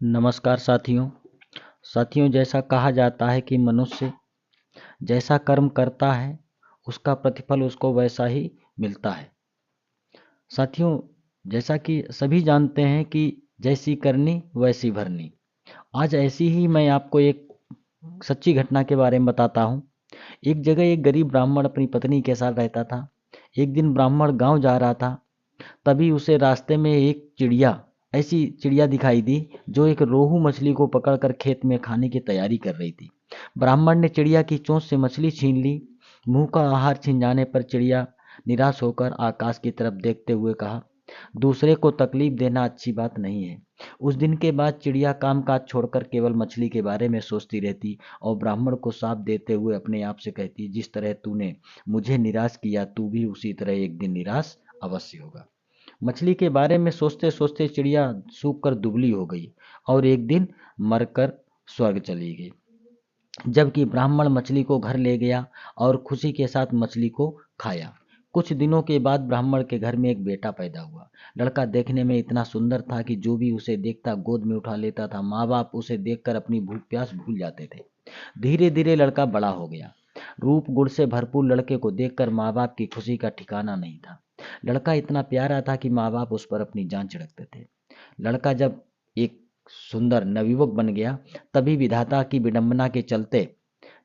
नमस्कार साथियों। जैसा कहा जाता है कि मनुष्य जैसा कर्म करता है उसका प्रतिफल उसको वैसा ही मिलता है। साथियों, जैसा कि सभी जानते हैं कि जैसी करनी वैसी भरनी। आज ऐसी ही मैं आपको एक सच्ची घटना के बारे में बताता हूँ। एक जगह एक गरीब ब्राह्मण अपनी पत्नी के साथ रहता था। एक दिन ब्राह्मण गांव जा रहा था, तभी उसे रास्ते में एक ऐसी चिड़िया दिखाई दी जो एक रोहू मछली को पकड़कर खेत में खाने की तैयारी कर रही थी। ब्राह्मण ने चिड़िया की चोंच से मछली छीन ली। मुंह का आहार छिन जाने पर चिड़िया निराश होकर आकाश की तरफ देखते हुए कहा, दूसरे को तकलीफ देना अच्छी बात नहीं है। उस दिन के बाद चिड़िया कामकाज छोड़कर केवल मछली के बारे में सोचती रहती और ब्राह्मण को साथ देते हुए अपने आप से कहती, जिस तरह तूने मुझे निराश किया तू भी उसी तरह एक दिन निराश अवश्य होगा। मछली के बारे में सोचते सोचते चिड़िया सूख कर दुबली हो गई और एक दिन मरकर स्वर्ग चली गई। जबकि ब्राह्मण मछली को घर ले गया और खुशी के साथ मछली को खाया। कुछ दिनों के बाद ब्राह्मण के घर में एक बेटा पैदा हुआ। लड़का देखने में इतना सुंदर था कि जो भी उसे देखता गोद में उठा लेता था। माँ बाप उसे देखकर अपनी भूख प्यास भूल जाते थे। धीरे धीरे लड़का बड़ा हो गया। रूप गुण से भरपूर लड़के को देखकर माँ बाप की खुशी का ठिकाना नहीं था। लड़का इतना प्यारा था कि माँ बाप उस पर अपनी जान छिड़कते थे। लड़का जब एक सुंदर नवयुवक बन गया, तभी विधाता की विडंबना के चलते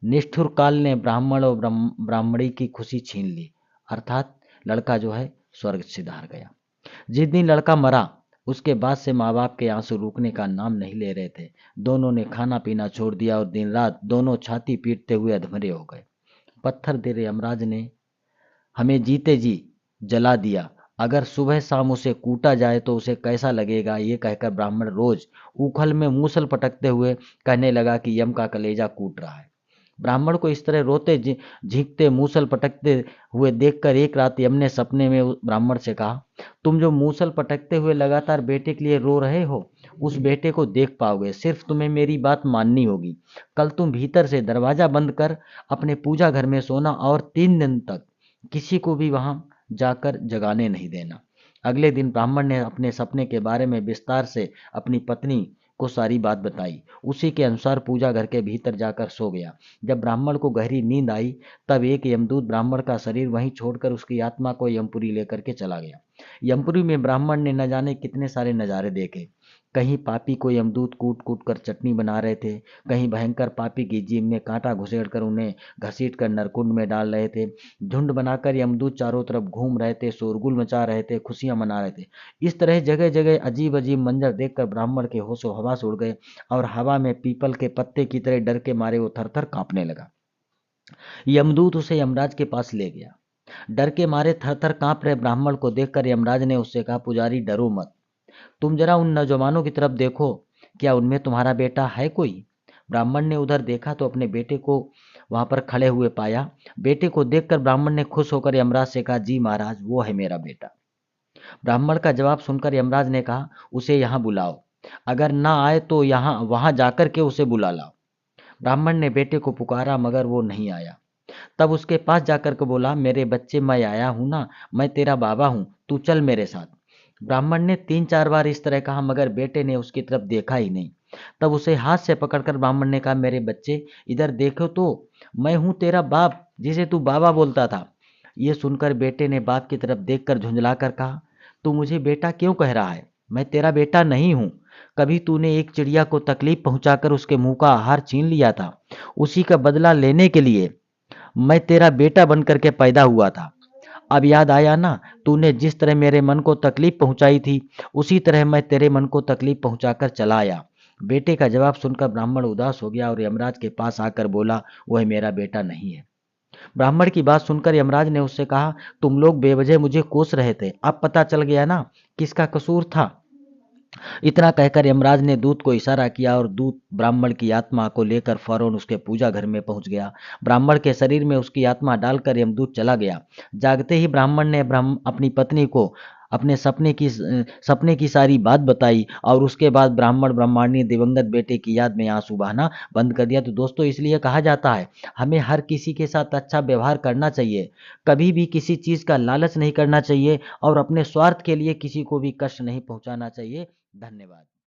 निष्ठुर काल ने ब्राह्मण और ब्राह्मणी की खुशी छीन ली। अर्थात लड़का जो है स्वर्ग सिधार गया। जिस दिन लड़का मरा उसके बाद से माँ बाप के आंसू रुकने का नाम नहीं ले रहे थे। दोनों ने खाना पीना छोड़ दिया और दिन रात दोनों छाती पीटते हुए अधमरे हो गए। पत्थर दे रहे यमराज ने हमें जीते जी जला दिया। अगर सुबह शाम उसे कूटा जाए तो उसे कैसा लगेगा, ये कहकर ब्राह्मण रोज उखल में मूसल पटकते हुए कहने लगा कि यम का कलेजा कूट रहा है। ब्राह्मण को इस तरह रोते झींकते मूसल पटकते हुए देखकर एक रात यम ने सपने में ब्राह्मण से कहा, तुम जो मूसल पटकते हुए लगातार बेटे के लिए रो रहे हो उस बेटे को देख पाओगे। सिर्फ तुम्हें मेरी बात माननी होगी। कल तुम भीतर से दरवाजा बंद कर अपने पूजा घर में सोना और 3 दिन तक किसी को भी वहां जाकर जगाने नहीं देना। अगले दिन ब्राह्मण ने अपने सपने के बारे में विस्तार से अपनी पत्नी को सारी बात बताई। उसी के अनुसार पूजा घर के भीतर जाकर सो गया। जब ब्राह्मण को गहरी नींद आई तब एक यमदूत ब्राह्मण का शरीर वहीं छोड़कर उसकी आत्मा को यमपुरी लेकर के चला गया। यमपुरी में ब्राह्मण ने न जाने कितने सारे नजारे देखे। कहीं पापी को यमदूत कूट कूट कर चटनी बना रहे थे, कहीं भयंकर पापी की जीभ में कांटा घुसेड़ कर उन्हें घसीट कर नरकुंड में डाल रहे थे। झुंड बनाकर यमदूत चारों तरफ घूम रहे थे, शोरगुल मचा रहे थे, खुशियां मना रहे थे। इस तरह जगह जगह अजीब अजीब मंजर देखकर ब्राह्मण के होशो हवास उड़ गए और हवा में पीपल के पत्ते की तरह डर के मारे वो थर थर कांपने लगा। यमदूत उसे यमराज के पास ले गया। डर के मारे थर थर कांप रहे ब्राह्मण को देखकर यमराज ने उससे कहा, पुजारी डरो मत, तुम जरा उन नौजवानों की तरफ देखो, क्या उनमें तुम्हारा बेटा है कोई? ब्राह्मण ने उधर देखा तो अपने बेटे को वहां पर खड़े हुए पाया। बेटे को देखकर ब्राह्मण ने खुश होकर यमराज से कहा, जी महाराज, वो है मेरा बेटा। ब्राह्मण का जवाब सुनकर यमराज ने कहा, उसे यहाँ बुलाओ। अगर ना आए तो यहाँ वहां जाकर के उसे बुला लाओ। ब्राह्मण ने बेटे को पुकारा मगर वो नहीं आया। तब उसके पास जाकर के बोला, मेरे बच्चे, मैं आया हूं ना, मैं तेरा बाबा हूं, तू चल मेरे साथ। ब्राह्मण ने 3-4 बार इस तरह कहा मगर बेटे ने उसकी तरफ देखा ही नहीं। तब उसे हाथ से पकड़कर ब्राह्मण ने कहा, मेरे बच्चे इधर देखो तो, मैं हूं तेरा बाप जिसे तू बाबा बोलता था। ये सुनकर बेटे ने बाप की तरफ देखकर झुंझलाकर कहा, तू मुझे बेटा क्यों कह रहा है? मैं तेरा बेटा नहीं हूं। कभी तूने एक चिड़िया को तकलीफ पहुंचाकर उसके मुंह का आहार छीन लिया था। उसी का बदला लेने के लिए मैं तेरा बेटा बनकर के पैदा हुआ था। अब याद आया ना, तूने जिस तरह मेरे मन को तकलीफ पहुंचाई थी उसी तरह मैं तेरे मन को तकलीफ पहुंचाकर चला आया। बेटे का जवाब सुनकर ब्राह्मण उदास हो गया और यमराज के पास आकर बोला, वह मेरा बेटा नहीं है। ब्राह्मण की बात सुनकर यमराज ने उससे कहा, तुम लोग बेवजह मुझे कोस रहे थे, अब पता चल गया ना किसका कसूर था। इतना कहकर यमराज ने दूत को इशारा किया और दूत ब्राह्मण की आत्मा को लेकर फौरन उसके पूजा घर में पहुंच गया। ब्राह्मण के शरीर में उसकी आत्मा डालकर यमदूत चला गया। जागते ही ब्राह्मण ने अपनी पत्नी को अपने सपने की सारी बात बताई और उसके बाद ब्राह्मण ब्रह्मांडी दिवंगत बेटे की याद में आंसू बहाना बंद कर दिया। तो दोस्तों, इसलिए कहा जाता है हमें हर किसी के साथ अच्छा व्यवहार करना चाहिए, कभी भी किसी चीज का लालच नहीं करना चाहिए और अपने स्वार्थ के लिए किसी को भी कष्ट नहीं पहुंचाना चाहिए। धन्यवाद।